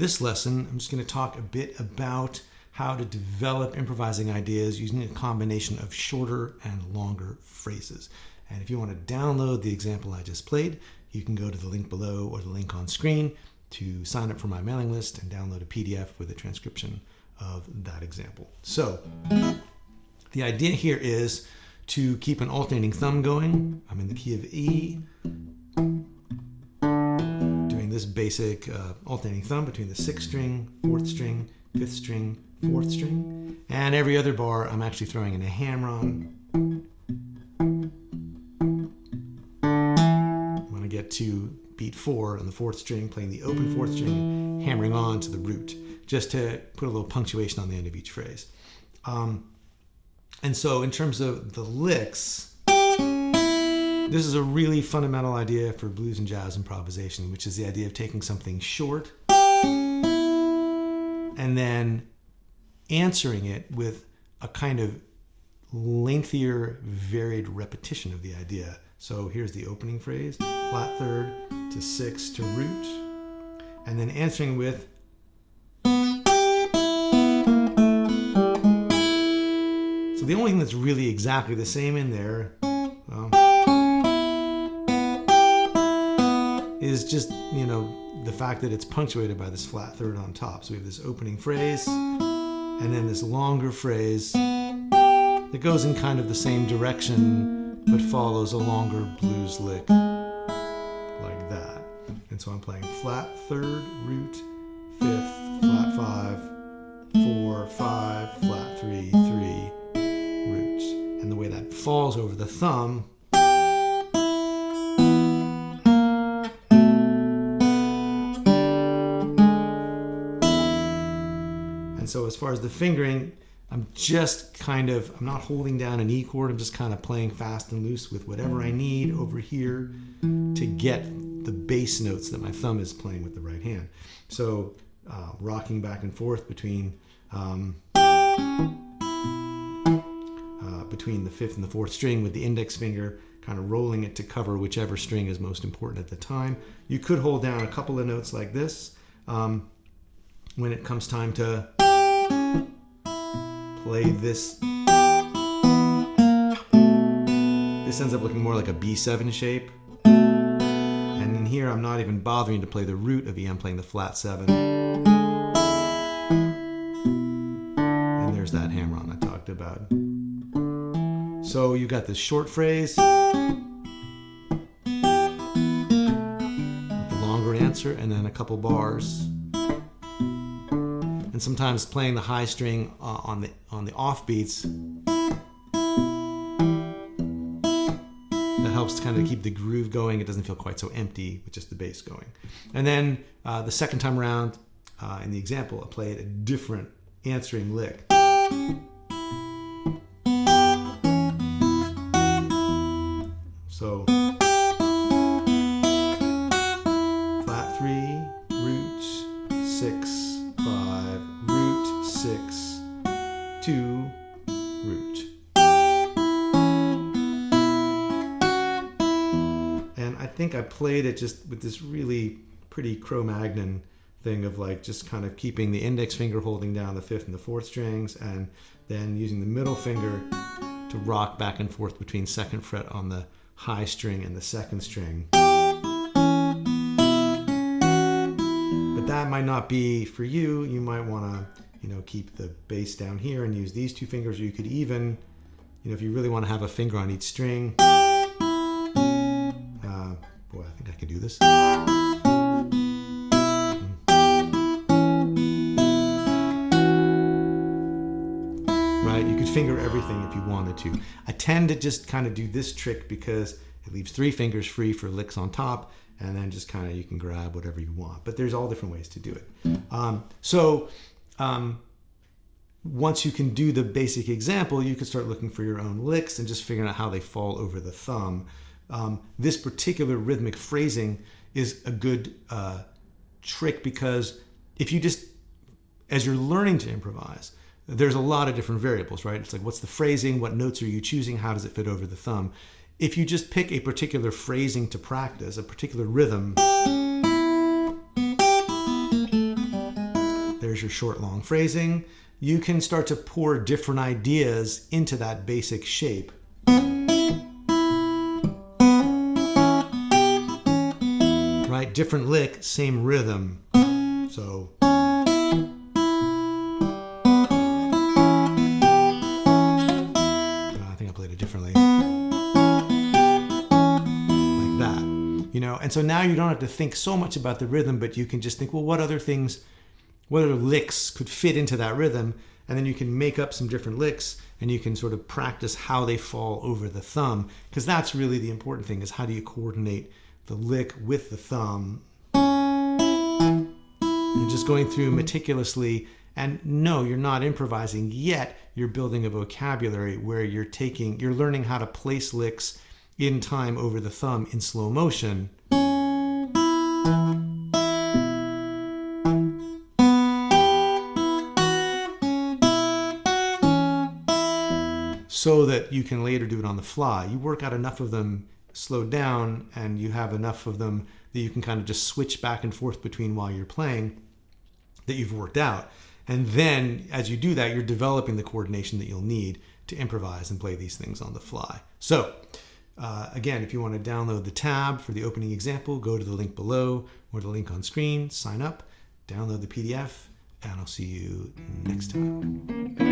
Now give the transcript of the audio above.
this lesson, I'm just going to talk a bit about how to develop improvising ideas using a combination of shorter and longer phrases. And if you want to download the example I just played, you can go to the link below or the link on screen to sign up for my mailing list and download a PDF with a transcription of that example. So the idea here is to keep an alternating thumb going. I'm in the key of E, doing this basic alternating thumb between the 6th string, 4th string, 5th string, 4th string, and every other bar I'm actually throwing in a hammer-on. When I get to beat 4 on the 4th string, playing the open 4th string, hammering on to the root, just to put a little punctuation on the end of each phrase. And so in terms of the licks, this is a really fundamental idea for blues and jazz improvisation, which is the idea of taking something short and then answering it with a kind of lengthier, varied repetition of the idea. So here's the opening phrase, flat third to 6 to root, and then answering with so the only thing that's really exactly the same in there is just, the fact that it's punctuated by this flat third on top. So we have this opening phrase and then this longer phrase that goes in kind of the same direction but follows a longer blues lick like that. And so I'm playing flat third, root, 5th, flat 5, 4, 5, flat 3, 3, root. And the way that falls over the thumb and so as far as the fingering, I'm not holding down an E chord, I'm just kind of playing fast and loose with whatever I need over here to get the bass notes that my thumb is playing with the right hand. So rocking back and forth between the 5th and the 4th string with the index finger, kind of rolling it to cover whichever string is most important at the time. You could hold down a couple of notes like this when it comes time to play this. This ends up looking more like a B7 shape. And in here, I'm not even bothering to play the root of E, I'm playing the flat 7. And there's that hammer-on I talked about. So you got this short phrase with the longer answer and then a couple bars. And sometimes playing the high string on the offbeats, that helps to kind of keep the groove going. It doesn't feel quite so empty with just the bass going. And then the second time around, in the example, I played a different answering lick. So flat 3, root, 6, 5, root, 6, 2, root. And I think I played it just with this really pretty Cro-Magnon thing of like just kind of keeping the index finger holding down the 5th and the 4th strings and then using the middle finger to rock back and forth between 2nd fret on the high string and the 2nd string. But that might not be for you. You might want to, keep the bass down here and use these 2 fingers, or you could even, if you really want to have a finger on each string. Boy, I think I could do this. Right? You could finger everything if you wanted to. I tend to just kind of do this trick because it leaves 3 fingers free for licks on top, and then just kind of you can grab whatever you want. But there's all different ways to do it. Once you can do the basic example, you can start looking for your own licks and just figuring out how they fall over the thumb. This particular rhythmic phrasing is a good trick because if you just, as you're learning to improvise, there's a lot of different variables, right? It's like, what's the phrasing? What notes are you choosing? How does it fit over the thumb? If you just pick a particular phrasing to practice, a particular rhythm, there's your short, long phrasing. You can start to pour different ideas into that basic shape. Right? Different lick, same rhythm. So. I think I played it differently. Like that. You know, and so now you don't have to think so much about the rhythm, but you can just think, well, what other licks could fit into that rhythm? And then you can make up some different licks, and you can sort of practice how they fall over the thumb, because that's really the important thing, is how do you coordinate the lick with the thumb? And just going through meticulously, and no, you're not improvising yet. You're building a vocabulary where you're learning how to place licks in time over the thumb in slow motion. So that you can later do it on the fly. You work out enough of them slowed down, and you have enough of them that you can kind of just switch back and forth between while you're playing, that you've worked out. And then as you do that, you're developing the coordination that you'll need to improvise and play these things on the fly. So again, if you want to download the tab for the opening example, go to the link below or the link on screen, sign up, download the PDF, and I'll see you next time.